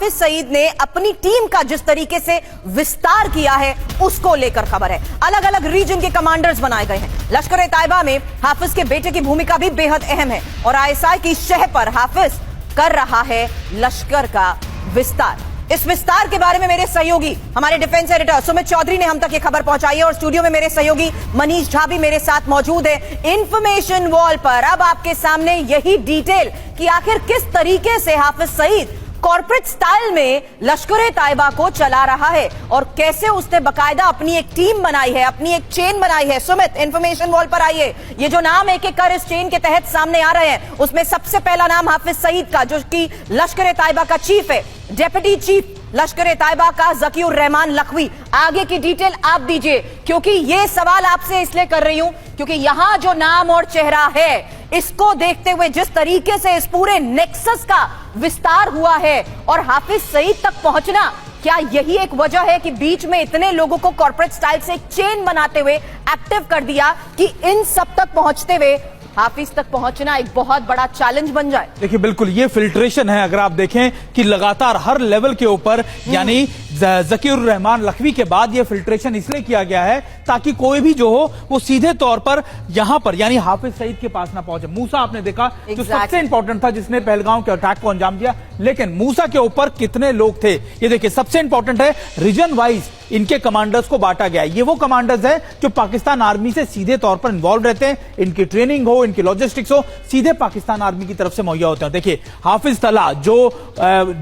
हाफिज सईद ने अपनी टीम का जिस तरीके से विस्तार किया है उसको लेकर खबर है। अलग अलग रीजन के कमांडर्स बनाए गए हैं। लश्कर ए तैयबा में हाफिज के बेटे की भूमिका भी बेहद अहम है और आईएसआई की शह पर हाफिज कर रहा है लश्कर का विस्तार। इस विस्तार के बारे में मेरे सहयोगी हमारे डिफेंस एडिटर सुमित चौधरी ने हम तक ये खबर पहुंचाई है और स्टूडियो में मेरे सहयोगी मनीष झा भी मेरे साथ मौजूद है। इंफॉर्मेशन वॉल पर अब आपके सामने यही डिटेल कि आखिर किस तरीके से हाफिज सईद कॉर्पोरेट स्टाइल में लश्कर ए तैयबा को चला रहा है और कैसे उसने बकायदा अपनी एक टीम बनाई है, अपनी एक चेन बनाई है। सुमित, इंफॉर्मेशन वॉल पर आइए। ये जो नाम एक एक कर इस चेन के तहत सामने आ रहे हैं उसमें सबसे पहला नाम हाफिज सईद का, जो कि लश्कर ए तैयबा का चीफ है, डेप्यूटी चीफ लश्कर ए तैयबा का ज़कीउर रहमान लखवी। आगे की डिटेल आप दीजिए, क्योंकि ये सवाल आपसे इसलिए कर रही हूं क्योंकि यहां जो नाम और चेहरा है इसको देखते हुए जिस तरीके से इस पूरे नेक्सस का विस्तार हुआ है और हाफिज सईद तक पहुंचना, क्या यही एक वजह है कि बीच में इतने लोगों को कॉर्पोरेट स्टाइल से एक चेन बनाते हुए एक्टिव कर दिया कि इन सब तक पहुंचते हुए हाफिज तक पहुंचना एक बहुत बड़ा चैलेंज बन जाए? देखिए, बिल्कुल ये फिल्ट्रेशन है। अगर आप देखें कि लगातार हर लेवल के ऊपर यानी ज़कीउर रहमान लखवी के बाद ये फिल्ट्रेशन इसलिए किया गया है ताकि कोई भी जो हो वो सीधे तौर पर यहां पर यानी हाफिज सईद के पास ना पहुंचे। मूसा आपने देखा जो सबसे इंपॉर्टेंट था, जिसने पहलगांव के अटैक को अंजाम दिया, लेकिन मूसा के ऊपर कितने लोग थे ये देखिए। सबसे इंपॉर्टेंट है रीजन वाइज इनके कमांडर्स को बांटा गया है। ये वो कमांडर्स हैं जो पाकिस्तान आर्मी से सीधे तौर पर इन्वॉल्व रहते हैं, इनकी ट्रेनिंग हो, इनकी लॉजिस्टिक्स हो, सीधे पाकिस्तान आर्मी की तरफ से मुहैया होते हैं। देखिए, हाफिज तला जो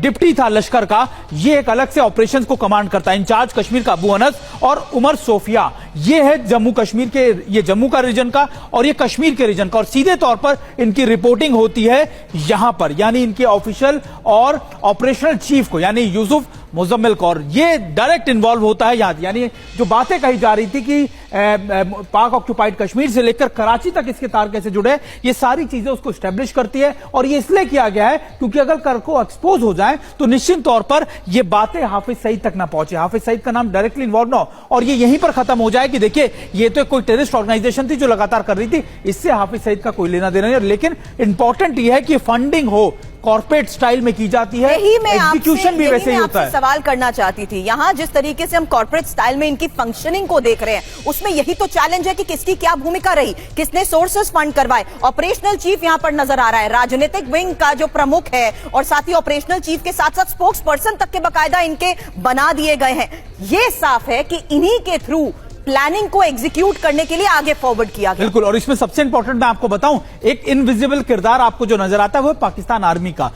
डिप्टी था लश्कर का, ये एक अलग से ऑपरेशन को कमांड करता है। इंचार्ज कश्मीर का अबू अनस और उमर सोफिया, ये है जम्मू कश्मीर के, ये जम्मू का रीजन का और ये कश्मीर के रीजन का, और सीधे तौर पर इनकी रिपोर्टिंग होती है यहां पर यानी इनके ऑफिशियल और ऑपरेशनल चीफ को यानी यूसुफ मुजम्मिल कौर। ये डायरेक्ट इन्वॉल्व होता है यहां, यानी जो बातें कही जा रही थी कि पाक ऑक्यूपाइड कश्मीर से लेकर कराची तक इसके तार कैसे जुड़े, ये सारी चीजें उसको स्टैब्लिश करती है। और ये इसलिए किया गया है क्योंकि अगर कर को एक्सपोज हो जाए तो निश्चित तौर पर ये बातें हाफिज सईद तक ना पहुंचे, हाफिज सईद का नाम डायरेक्टली इन्वॉल्व ना हो और ये यहीं पर खत्म हो जाए कि देखिए ये तो कोई टेररिस्ट ऑर्गेनाइजेशन थी जो लगातार कर रही थी, इससे हाफिज सईद का कोई लेना देना नहीं। लेकिन इंपॉर्टेंट ये है कि फंडिंग हो कॉर्पोरेट स्टाइल में की जाती है, एग्जीक्यूशन भी वैसे ही होता है। सवाल करना चाहती थी, यहां जिस तरीके से हम कॉर्पोरेट स्टाइल में इनकी फंक्शनिंग को देख रहे हैं उसमें यही तो चैलेंज है कि किसकी क्या भूमिका रही, किसने सोर्सेस फंड करवाए। ऑपरेशनल चीफ यहां पर नजर आ रहा है, राजनीतिक विंग का जो प्रमुख है और साथ ही ऑपरेशनल चीफ के साथ साथ स्पोक्स पर्सन तक के बाकायदा इनके बना दिए गए हैं। यह साफ है कि इन्हीं के थ्रू प्लानिंग को एग्जीक्यूट करने के लिए आगे फॉरवर्ड किया गया। बिल्कुल, और इसमें सबसे इंपॉर्टेंट मैं आपको बताऊं, एक इनविजिबल किरदार आपको जो नजर आता है वो पाकिस्तान आर्मी का।